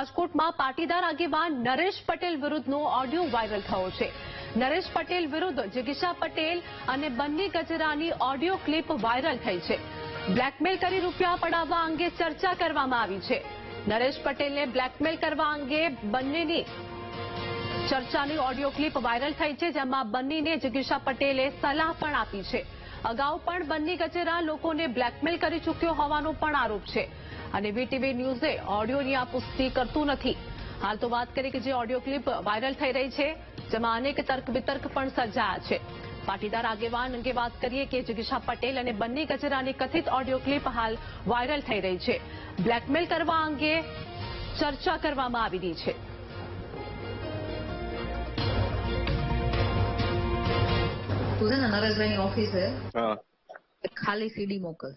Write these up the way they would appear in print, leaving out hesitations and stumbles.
રાજકોટમાં પાટીદાર આગેવાન Naresh Patel વિરુદ્ધનો audio viral થયો છે। નરેશ પટેલ વિરુદ્ધ જિગીશા પટેલ અને બન્ની ગજરાની ઓડિયો ક્લિપ વાયરલ થઈ છે। બ્લેકમેલ કરી રૂપિયા પડાવવા અંગે ચર્ચા કરવામાં આવી છે। નરેશ પટેલને બ્લેકમેલ કરવા અંગે બંનેની ચર્ચાની ઓડિયો ક્લિપ વાયરલ થઈ છે, જેમાં બન્નીને જિગીશા પટેલે સલાહ પણ આપી છે। અગાઉ પણ બન્ની ગજેરા લોકોને બ્લેકમેલ કરી ચૂક્યો હોવાનો પણ આરોપ છે અને વીટીવી ન્યૂઝે ઓડિયોની આ પુષ્ટિ કરતું નથી। હાલ તો વાત કરીએ કે જે ઓડિયો ક્લિપ વાયરલ થઈ રહી છે, જેમાં અનેક તર્ક વિતર્ક પણ સર્જાયા છે। પાટીદાર આગેવાન અંગે વાત કરીએ કે જિગીશા પટેલ અને બન્ની ગજેરાની કથિત ઓડિયો ક્લિપ હાલ વાયરલ થઈ રહી છે। બ્લેકમેલ કરવા અંગે ચર્ચા કરવામાં આવી રહી છે। નરેશભાઈની ઓફિસે ખાલી સીડી મોકલ,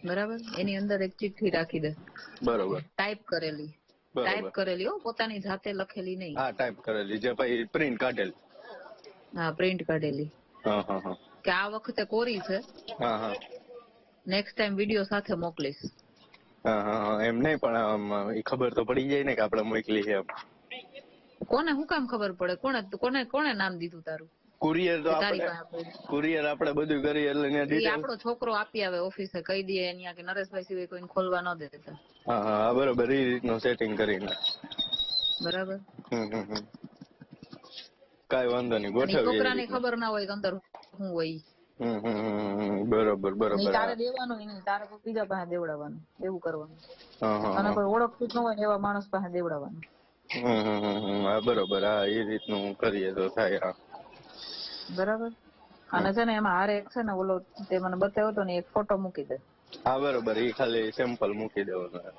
બરાબર? એની અંદર એક ચિઠ્ઠી રાખી દે, બરાબર? ટાઈપ કરેલી હો, પોતાની જાતે લખેલી નહીં। હા, ટાઈપ કરેલી, જે પછી પ્રિન્ટ કાઢેલી। હા, પ્રિન્ટ કાઢેલી કે આ વખતે કોરી છે, નેક્સ્ટ ટાઈમ વિડીયો સાથે મોકલીશ। એમ નહીં, પણ ખબર તો પડી જાય ને કે આપણે મોકલી છે। કોને શું કામ ખબર પડે? કોને નામ દીધું તારું? કુરિયર તો કુરિયર આપણે બધું કરીએ એટલે આપણો છોકરો આપી આવે ઓફિસે, કહી દે અહીંયા કે નરેશભાઈ સિવાય કોઈને ખોલવા ન દેતા। હા, બરોબર, એ રીતનું સેટિંગ કરીને, બરાબર? કઈ વાંધો નહીં, ગોઠવીએ। છોકરાને ખબર ના હોય અંદર શું હોય। બરોબર તારે દેવાનું નહીં, તારે કોઈ બીજા પાસે દેવડાવવાનું, એવું કરવાનું। અને કોઈ ઓળખતું જ ન હોય એવા માણસ પાસે દેવડાવવાનું। બરોબર, હા, એ રીતનું કરીએ તો થાય। બરાબર? અને છે ને એમાં હારે એક છે ને ઓલો તે મને બતાવ્યો હતો ને, એક ફોટો મૂકી દે। હા, બરોબર, એ ખાલી સેમ્પલ મૂકી દેવાનું।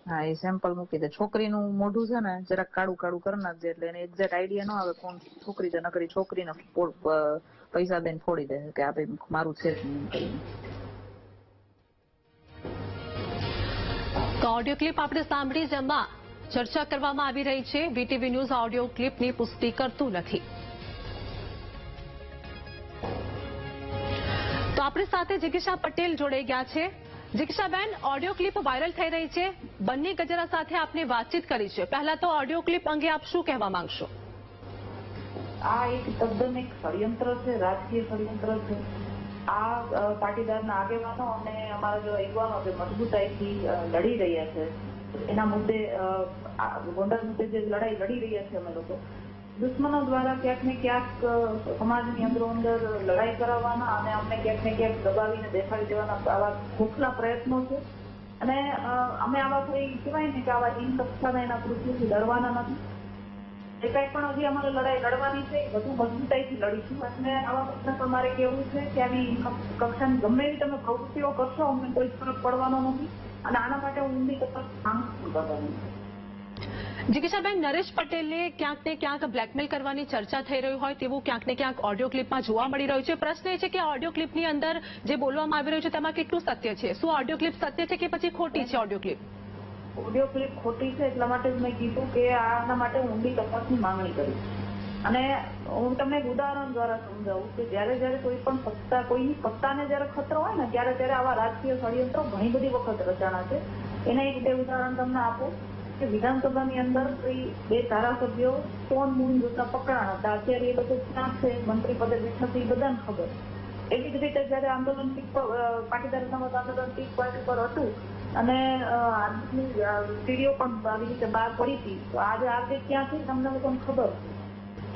હા, એ સેમ્પલ મૂકી દે। છોકરીનું મોઢું છે ને જરાક કાળું કાળું કરી નાખજે, એટલે એને એક્ઝેક્ટ આઈડિયા ન આવે કોણ છોકરી છે। નકરી છોકરીને પૈસા દઈને ફોડી દે કે આ ભાઈ મારું છે કરીને। તો ઓડિયો ક્લિપ આપણે સાંભળી, જેમાં ચર્ચા કરવામાં આવી રહી છે। વીટીવી ન્યૂઝ ઓડિયો ક્લિપની પુષ્ટિ કરતું નથી। તો આપણી સાથે જિગીશા પટેલ જોડાઈ ગયા છે। જિગીશાબેન, ઓડિયો ક્લિપ વાયરલ થઈ રહી છે, બન્ની ગજેરા સાથે આપને વાતચીત કરી છે। પહેલા તો ઓડિયો ક્લિપ અંગે આપ શું કહેવા માંગશો? આ એક તદ્દન એક ષડયંત્ર છે, રાજકીય ષડયંત્ર છે। આ પાટીદારના આગેવાનો અને અમારા જો યુવાનો જે મજબૂતાઈથી લડી રહ્યા છે, એના મુદ્દે ગોંડલ મુદ્દે જે લડાઈ લડી રહ્યા છે અમે લોકો, દુશ્મનો દ્વારા ક્યાંક ને ક્યાંક સમાજની અંદરો અંદર લડાઈ કરાવવાના અને અમને ક્યાંક ને ક્યાંક દબાવીને દેખાડી દેવાના આવા ખોખલા પ્રયત્નો છે। અને અમે આવા કોઈ કહેવાય ને કે આવા હિંસકતાના એના કૃત્યોથી ડરવાના નથી। જે કઈ પણ હજી અમારે લડાઈ લડવાની છે, વધુ મજબૂતાઈથી લડીશું। અને આવા પ્રશ્ન પર મારે કહેવું છે કે આવી કક્ષાની ગમે એવી તમે પ્રવૃત્તિઓ કરશો, અમને કોઈ ફરક પડવાનો નથી અને આના માટે હું ઊંડી તપાસ માંગુ છું। જિગીશાબેન, નરેશ પટેલને ક્યાંક ને ક્યાંક બ્લેકમેલ કરવાની ચર્ચા થઈ રહી હોય તેવું ક્યાંક ને ક્યાંક ઓડિયો ક્લિપમાં જોવા મળી રહ્યું છે। પ્રશ્ન એ છે કે ઓડિયો ક્લિપની અંદર જે બોલવામાં આવી રહ્યું છે તેમાં કેટલું સત્ય છે? શું ઓડિયો ક્લિપ સત્ય છે કે પછી ખોટી છે? ઓડિયો ક્લિપ ખોટી છે, એટલા માટે જ મેં કીધું કે આના માટે ઊંડી તપાસની માંગણી કરી। અને હું તમને એક ઉદાહરણ દ્વારા સમજાવું કે જયારે કોઈ પણ કોઈની સત્તાને જયારે ખતરો હોય ને, ત્યારે આવા રાજકીય ષડયંત્રો ઘણી બધી વખત રચાણા છે। એના એક બે ઉદાહરણ તમને આપું કે વિધાનસભાની અંદર બે ધારાસભ્યો ફોન મૂવી જોતા પકડાણા હતા। અત્યારે એ બધું ક્યાં છે, મંત્રી પદે બેઠા છે, એ બધાને ખબર। એવી જ રીતે જયારે આંદોલન પાટીદાર સમાજ આંદોલન ટીક પોઈન્ટ ઉપર હતું અને સીડીઓ પણ આવી રીતે બહાર પડી હતી, તો આજે આજે ક્યાં છે તમને લોકોને ખબર,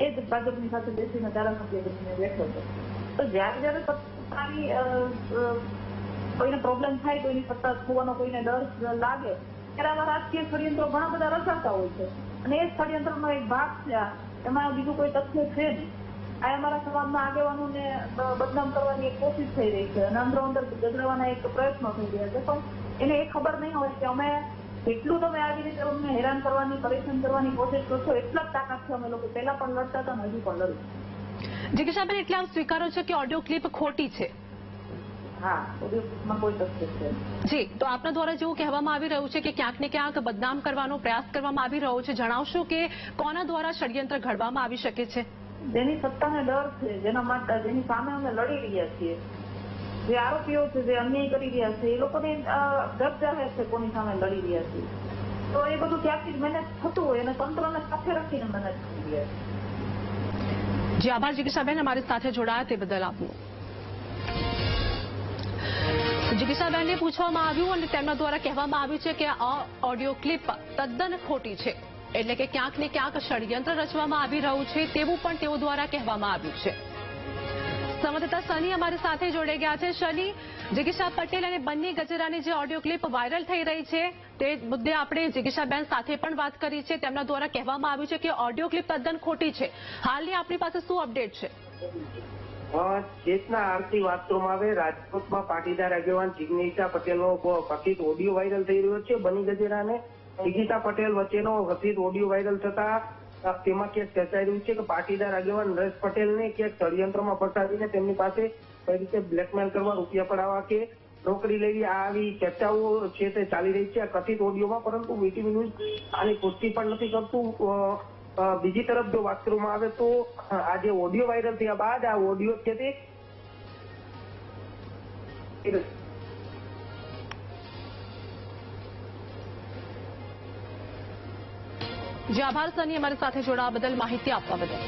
એ જ ભાજપની સાથે બેસીને ધારાસભ્ય બનીને બેઠો છે। તો જયારે સત્તાની કોઈને પ્રોબ્લેમ થાય, કોઈની સત્તા ખોવાનો કોઈને ડર લાગે, ત્યારે આવા રાજકીય ષડયંત્રો ઘણા બધા રચાતા હોય છે અને એ ષડયંત્રનો એક ભાગ છે। એમાં બીજું કોઈ તથ્ય છે નહીં। આ અમારા સમાજના આગેવાનોને બદનામ કરવાની એક કોશિશ થઈ રહી છે અને અંદરો અંદર ગજરાવાના એક પ્રયત્નો થઈ રહ્યા છે, પણ એને એ ખબર નહીં હોય કે અમે જેટલું તમે આવી રીતે અમને હેરાન કરવાની, પરેશાન કરવાની કોશિશ કરશો, એટલા જ તાકાત છે અમે લોકો પહેલા પણ લડતા હતા અને હજુ પણ લડીશું। જિગીશાબેન, એટલે આપ સ્વીકારો છો કે ઓડિયો ક્લિપ ખોટી છે? હા, ઓડિયો ક્લિપમાં કોઈ તથ્ય છે જી। તો આપના દ્વારા જેવું કહેવામાં આવી રહ્યું છે કે ક્યાંક ને ક્યાંક બદનામ કરવાનો પ્રયાસ કરવામાં આવી રહ્યો છે, જણાવશો કે કોના દ્વારા ષડયંત્ર ઘડવામાં આવી શકે છે? જેની સત્તાને ડર છે, જેની સામે અમે લડી રહ્યા છીએ, જે આરોપીઓ છે, જે અન્યાય કરી રહ્યા છે, એ લોકોને ડર જાહેર છે કોની સામે લડી રહ્યા છીએ। તો એ બધું ત્યાંથી જ મેનેજ થતું હોય અને તંત્રને સાથે રાખીને મેનેજ થતું હોય. જી આભાર જિગીશાબેન અમારી સાથે જોડાયા તે બદલ આપનો. જિગીશાબેનને પૂછવામાં આવ્યું અને તેમના દ્વારા કહેવામાં આવ્યું છે કે આ ઓડિયો ક્લિપ તદ્દન ખોટી છે, એટલે કે ક્યાંક ને ક્યાંક ષડયંત્ર રચવામાં આવી રહ્યું છે તેવું પણ તેઓ દ્વારા કહેવામાં આવ્યું છે. સંવાદદાતા સની અમારી સાથે જોડાઈ ગયા છે. શની, જિગીશા પટેલ અને બન્ની ગજેરાની જે ઓડિયો ક્લિપ વાયરલ થઈ રહી છે તે મુદ્દે આપણે જિગીશાબેન સાથે પણ વાત કરી છે. તેમના દ્વારા કહેવામાં આવ્યું છે કે ઓડિયો ક્લિપ તદ્દન ખોટી છે. હાલની આપણી પાસે શું અપડેટ છે? ચેતના આરતી વાત કરવામાં આવે, રાજકોટમાં પાટીદાર આગેવાન જિગ્નેશા પટેલનો કથિત ઓડિયો વાયરલ થઈ રહ્યો છે. બન્ની ગજેરા અને જિગીશા પટેલ વચ્ચેનો કથિત ઓડિયો વાયરલ થતા તેમાં ક્યાંક ચર્ચાઈ રહ્યું છે કે પાટીદાર આગેવાન નરેશ પટેલને ક્યાંક ષડયંત્રમાં ફસાવીને તેમની પાસે કઈ રીતે બ્લેકમેલ કરવા, રૂપિયા પડાવવા કે નોકરી લેવી, આવી ચર્ચાઓ છે તે ચાલી રહી છે આ કથિત ઓડિયોમાં. પરંતુ વીટીવી ન્યૂઝ આની પુષ્ટિ પણ નથી કરતું. બીજી તરફ જો વાત કરવામાં આવે તો આ જે ઓડિયો વાયરલ થયા બાદ આ ઓડિયો છે તે જે આભાર સની અમારી સાથે જોડાવા બદલ, માહિતી આપવા બદલ.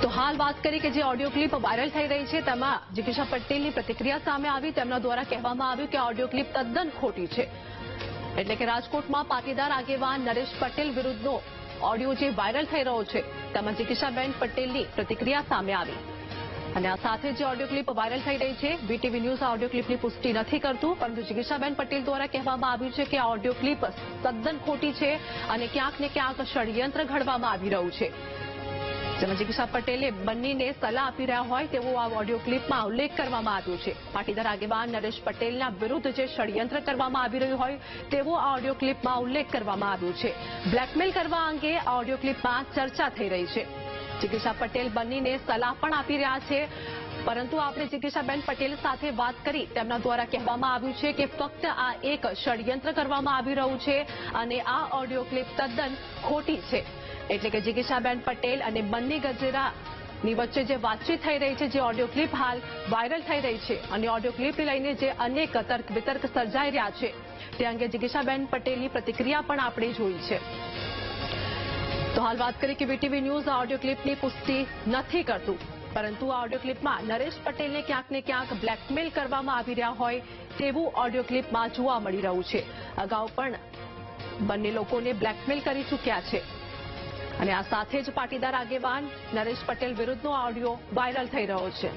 તો હાલ વાત કરી કે જે ઓડિયો ક્લિપ વાયરલ થઈ રહી છે તેમાં જિગીશા પટેલની પ્રતિક્રિયા સામે આવી. તેમના દ્વારા કહેવામાં આવ્યું કે ઓડિયો ક્લિપ તદ્દન ખોટી છે, એટલે કે રાજકોટમાં પાટીદાર આગેવાન નરેશ પટેલ વિરુદ્ધનો ઓડિયો જે વાયરલ થઈ રહ્યો છે તેમાં જિગીશાબેન પટેલની પ્રતિક્રિયા સામે આવી. અને આ સાથે જે ઓડિયો ક્લિપ વાયરલ થઈ રહી છે, વીટીવી ન્યૂઝ આ ઓડિયો ક્લિપની પુષ્ટિ નથી કરતું, પરંતુ જિગીશાબેન પટેલ દ્વારા કહેવામાં આવ્યું છે કે આ ઓડિયો ક્લિપ તદ્દન ખોટી છે અને ક્યાંક ને ક્યાંક ષડયંત્ર ઘડવામાં આવી રહ્યું છે. જેમાં જિગીશા પટેલે બંનેને સલાહ આપી રહ્યા હોય તેવો આ ઓડિયો ક્લિપમાં ઉલ્લેખ કરવામાં આવ્યો છે. પાટીદાર આગેવાન નરેશ પટેલના વિરુદ્ધ જે ષડયંત્ર કરવામાં આવી રહ્યું હોય તેવો આ ઓડિયો ક્લિપમાં ઉલ્લેખ કરવામાં આવ્યો છે. બ્લેકમેલ કરવા અંગે આ ઓડિયો ક્લિપમાં ચર્ચા થઈ રહી છે. જિગીશા પટેલ બંનેને સલાહ પણ આપી રહ્યા છે, પરંતુ આપણે જિગીશાબેન પટેલ સાથે વાત કરી તેમના દ્વારા કહેવામાં આવ્યું છે કે ફક્ત આ એક ષડયંત્ર કરવામાં આવી રહ્યું છે અને આ ઓડિયો ક્લિપ તદ્દન ખોટી છે. એટલે કે જિગીશાબેન પટેલ અને બન્ની ગજેરાની વચ્ચે જે વાતચીત થઈ રહી છે, જે ઓડિયો ક્લિપ હાલ વાયરલ થઈ રહી છે અને ઓડિયો ક્લિપને લઈને જે અનેક તર્ક વિતર્ક સર્જાઈ રહ્યા છે તે અંગે જિગીશાબેન પટેલની પ્રતિક્રિયા પણ આપણે જોઈ છે. તો હાલ વાત કરી કે વીટીવી ન્યૂઝ આ ઓડિયો ક્લિપની પુષ્ટિ નથી કરતું, પરંતુ આ ઓડિયો ક્લિપમાં નરેશ પટેલને ક્યાંક ને ક્યાંક બ્લેકમેલ કરવામાં આવી રહ્યા હોય તેવું ઓડિયો ક્લિપમાં જોવા મળી રહ્યું છે. અગાઉ પણ બંને લોકોને બ્લેકમેલ કરી ચૂક્યા છે અને આ સાથે જ પાટીદાર આગેવાન નરેશ પટેલ વિરુદ્ધનો ઓડિયો વાયરલ થઈ રહ્યો છે.